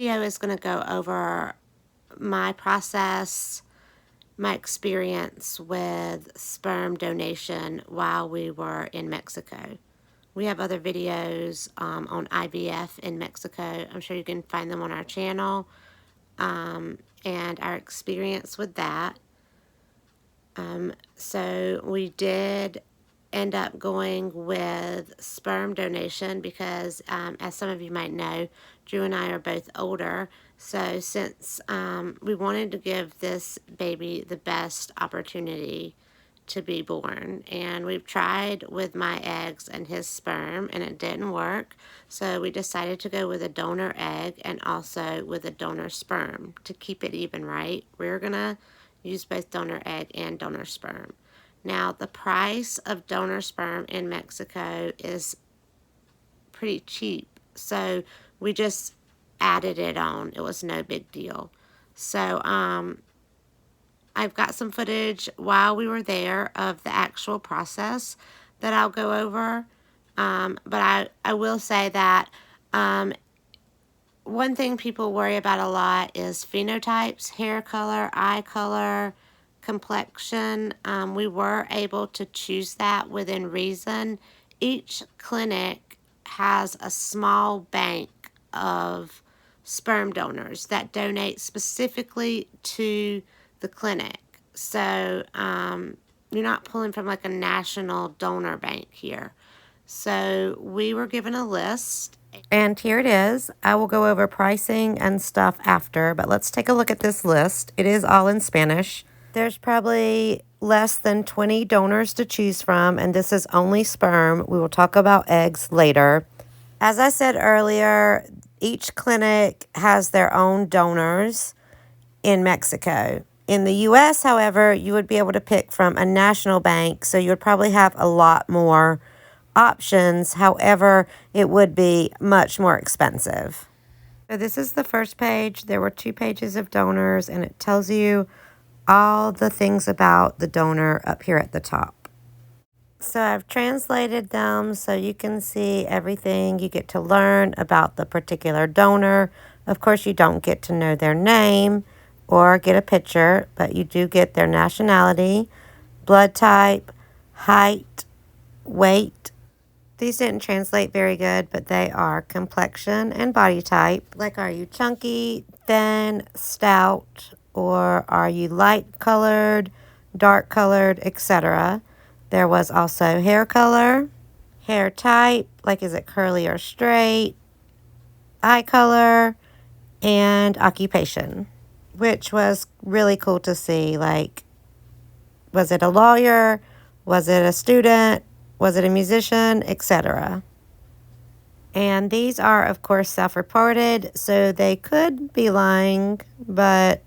Video is going to go over my process, my experience with sperm donation while we were in Mexico. We have other videos on IVF in Mexico. I'm sure you can find them on our channel, and our experience with that. So we did end up going with sperm donation because, as some of you might know, Drew and I are both older. So since we wanted to give this baby the best opportunity to be born, and we've tried with my eggs and his sperm and it didn't work, so we decided to go with a donor egg and also with a donor sperm to keep it even, right? We're gonna use both donor egg and donor sperm. Now, the price of donor sperm in Mexico is pretty cheap, so we just added it on. It was no big deal. So, I've got some footage while we were there of the actual process that I'll go over. But I will say that one thing people worry about a lot is phenotypes, hair color, eye color, complexion. We were able to choose that within reason. Each clinic has a small bank of sperm donors that donate specifically to the clinic. So you're not pulling from like a national donor bank here. So we were given a list. And here it is. I will go over pricing and stuff after, but let's take a look at this list. It is all in Spanish. There's probably less than 20 donors to choose from, and this is only sperm. We will talk about eggs later. As I said earlier, each clinic has their own donors in Mexico. In the U.S., however, you would be able to pick from a national bank, so you would probably have a lot more options. However, it would be much more expensive. So this is the first page. There were 2 pages of donors, and it tells you all the things about the donor up here at the top. So I've translated them so you can see everything you get to learn about the particular donor. Of course, you don't get to know their name or get a picture, but you do get their nationality, blood type, height, weight. These didn't translate very good, but they are complexion and body type. Like, are you chunky, thin, stout, or are you light colored, dark colored, etc. There was also hair color, hair type, like is it curly or straight, eye color, and occupation, which was really cool to see. Like, was it a lawyer? Was it a student? Was it a musician, etc.? And these are, of course, self-reported, so they could be lying, but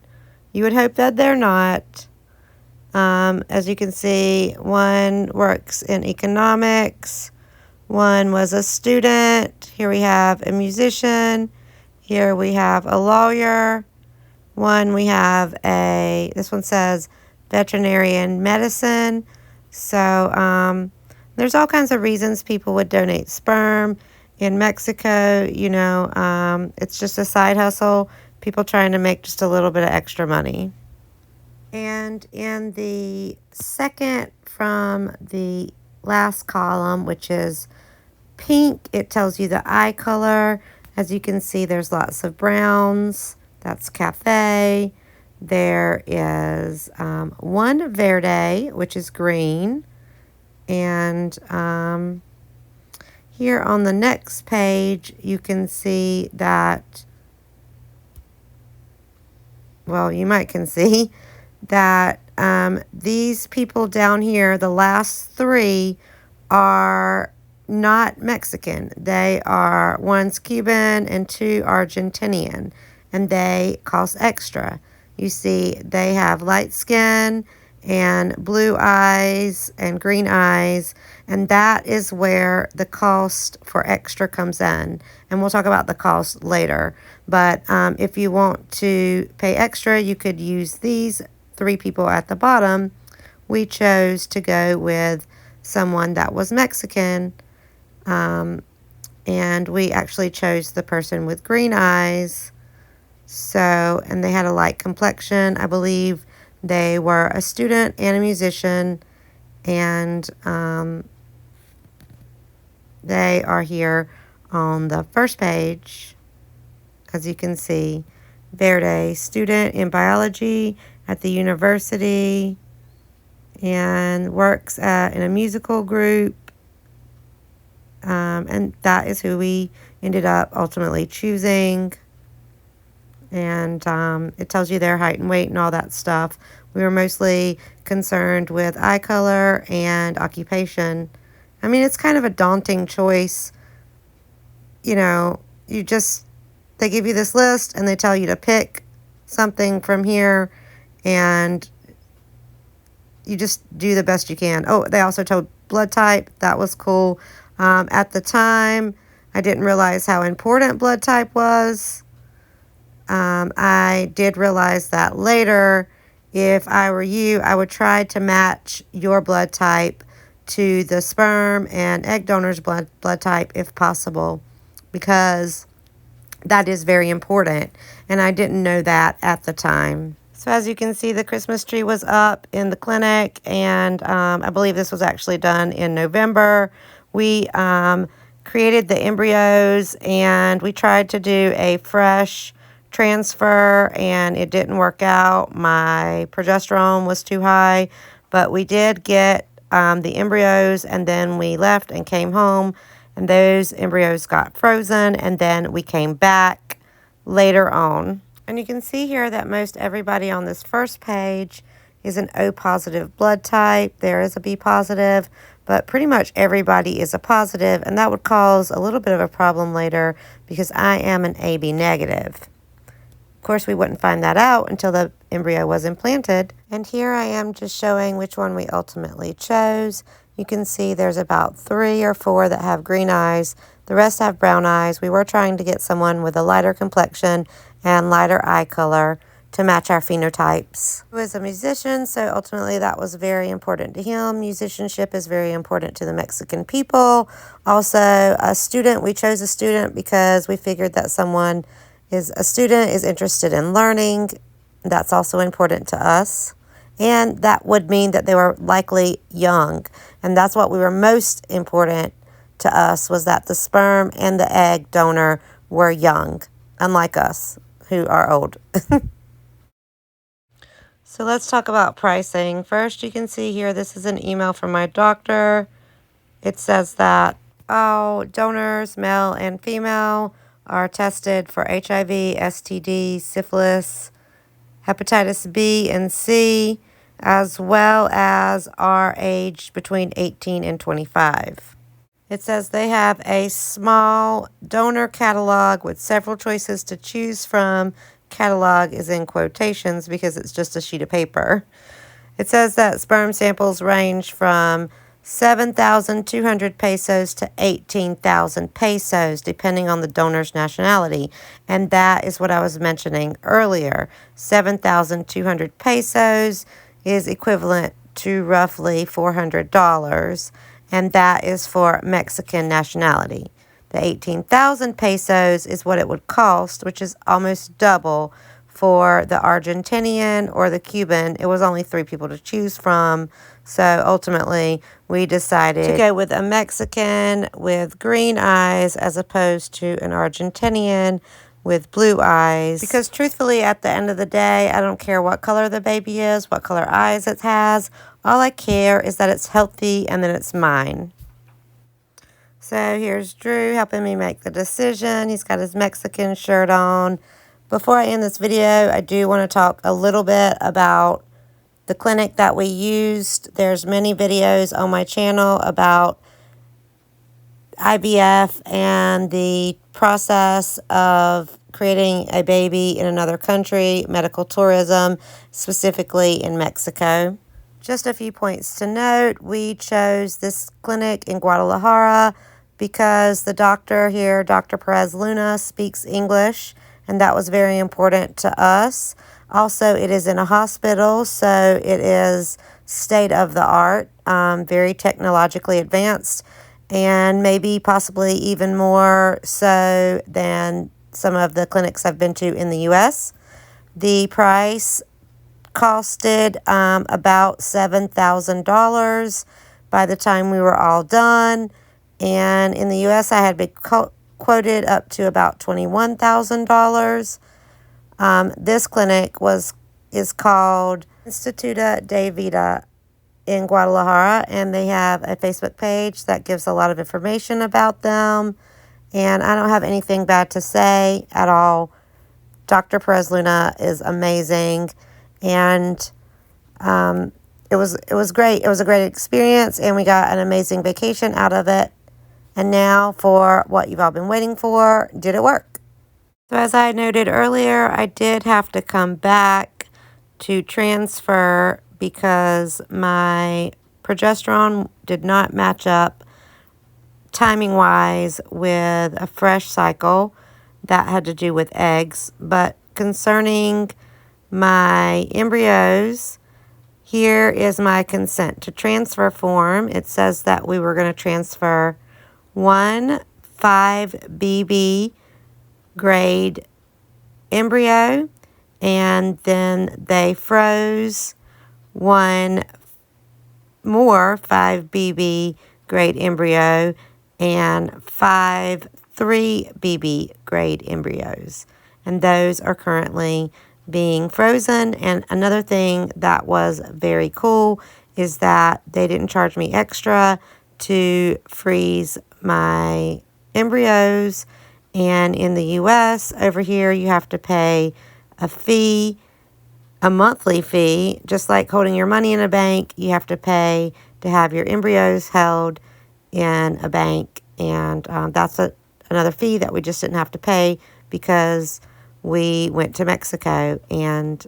you would hope that they're not. As you can see, one works in economics, one was a student, here we have a musician, here we have a lawyer, we have this one says veterinarian medicine. So there's all kinds of reasons people would donate sperm. In Mexico, you know, it's just a side hustle, people trying to make just a little bit of extra money. And in the second from the last column, which is pink, it tells you the eye color. As you can see, there's lots of browns. That's cafe. There is one verde, which is green. And here on the next page, you can see that, well, you might can see that these people down here, the last 3, are not Mexican. They are, one's Cuban and 2 Argentinian, and they cost extra. You see, they have light skin and blue eyes and green eyes, and that is where the cost for extra comes in. And we'll talk about the cost later. But if you want to pay extra, you could use these 3 people at the bottom. We chose to go with someone that was Mexican, and we actually chose the person with green eyes So, and they had a light complexion. I believe they were a student and a musician, and they are here on the first page. As you can see, Verde, student in biology at the university, and works in a musical group. And that is who we ended up ultimately choosing. And it tells you their height and weight and all that stuff. We were mostly concerned with eye color and occupation. I mean, it's kind of a daunting choice. You know, they give you this list and they tell you to pick something from here, and you just do the best you can. Oh, they also told blood type. That was cool. At the time, I didn't realize how important blood type was. I did realize that later. If I were you, I would try to match your blood type to the sperm and egg donor's blood type if possible, because that is very important, and I didn't know that at the time. So as you can see, the Christmas tree was up in the clinic, and I believe this was actually done in November. We created the embryos, and we tried to do a fresh transfer, and it didn't work out. My progesterone was too high, but we did get the embryos, and then we left and came home, and those embryos got frozen, and then we came back later on. And you can see here that most everybody on this first page is an O positive blood type. There is a B positive, but pretty much everybody is a positive, and that would cause a little bit of a problem later because I am an AB negative. Of course, we wouldn't find that out until the embryo was implanted. And here I am just showing which one we ultimately chose. You can see there's about 3 or 4 that have green eyes. The rest have brown eyes. We were trying to get someone with a lighter complexion and lighter eye color to match our phenotypes. He was a musician, so ultimately that was very important to him. Musicianship is very important to the Mexican people. Also, a student. We chose a student because we figured that someone is interested in learning. That's also important to us. And that would mean that they were likely young. And that's what we were most important to us, was that the sperm and the egg donor were young, unlike us, who are old. So let's talk about pricing. First, you can see here, this is an email from my doctor. It says that all donors, male and female, are tested for HIV, STD, syphilis, hepatitis B and C, as well as are aged between 18 and 25. It says they have a small donor catalog with several choices to choose from. Catalog is in quotations because it's just a sheet of paper. It says that sperm samples range from 7,200 pesos to 18,000 pesos, depending on the donor's nationality. And that is what I was mentioning earlier. 7,200 pesos is equivalent to roughly $400, and that is for Mexican nationality. The 18,000 pesos is what it would cost, which is almost double for the Argentinian or the Cuban. It was only 3 people to choose from. So ultimately, we decided to go with a Mexican with green eyes as opposed to an Argentinian with blue eyes. Because truthfully, at the end of the day, I don't care what color the baby is, what color eyes it has. All I care is that it's healthy and that it's mine. So here's Drew helping me make the decision. He's got his Mexican shirt on. Before I end this video, I do want to talk a little bit about the clinic that we used. There's many videos on my channel about IVF and the process of creating a baby in another country, medical tourism, specifically in Mexico. Just a few points to note. We chose this clinic in Guadalajara because the doctor here, Dr. Perez Luna, speaks English, and that was very important to us. Also, it is in a hospital, so it is state-of-the-art, very technologically advanced, and maybe possibly even more so than some of the clinics I've been to in the U.S. The price costed about $7,000 by the time we were all done. And in the U.S., I had been quoted up to about $21,000. This clinic is called Instituto de Vida in Guadalajara, and they have a Facebook page that gives a lot of information about them. And I don't have anything bad to say at all. Dr. Perez Luna is amazing, and it was great. It was a great experience, and we got an amazing vacation out of it. And now for what you've all been waiting for, did it work? So as I noted earlier, I did have to come back to transfer because my progesterone did not match up timing-wise with a fresh cycle. That had to do with eggs. But concerning my embryos, here is my consent to transfer form. It says that we were going to transfer one 5BB grade embryo, and then they froze one more 5BB grade embryo and 5 3BB grade embryos, and those are currently being frozen. And another thing that was very cool is that they didn't charge me extra to freeze my embryos. And in the US, over here, you have to pay a fee, a monthly fee, just like holding your money in a bank. You have to pay to have your embryos held in a bank. And that's another fee that we just didn't have to pay because we went to Mexico. And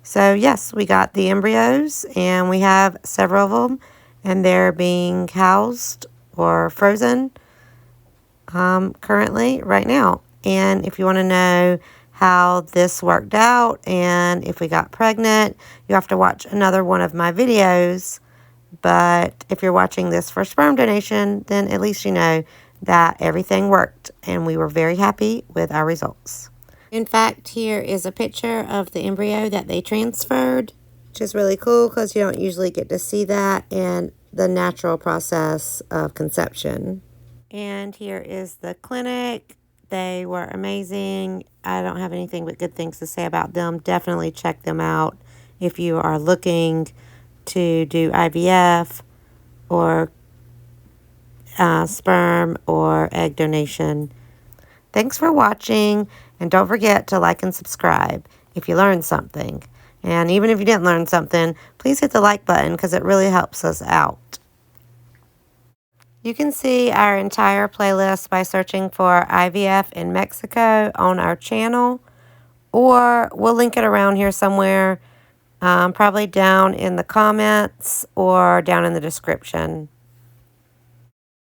so, yes, we got the embryos, and we have several of them, and they're being housed or frozen currently right now. And if you want to know how this worked out and if we got pregnant, you have to watch another one of my videos. But if you're watching this for sperm donation, then at least you know that everything worked, and we were very happy with our results. In fact, here is a picture of the embryo that they transferred, which is really cool because you don't usually get to see that in the natural process of conception. And here is the clinic. They were amazing. I don't have anything but good things to say about them. Definitely check them out if you are looking to do IVF or sperm or egg donation. Thanks for watching, and don't forget to like and subscribe if you learned something. And even if you didn't learn something, please hit the like button because it really helps us out. You can see our entire playlist by searching for IVF in Mexico on our channel, or we'll link it around here somewhere, probably down in the comments or down in the description.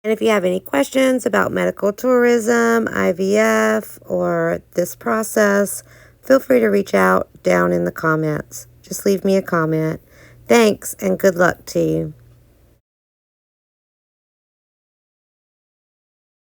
And if you have any questions about medical tourism, IVF, or this process, feel free to reach out down in the comments. Just leave me a comment. Thanks, and good luck to you.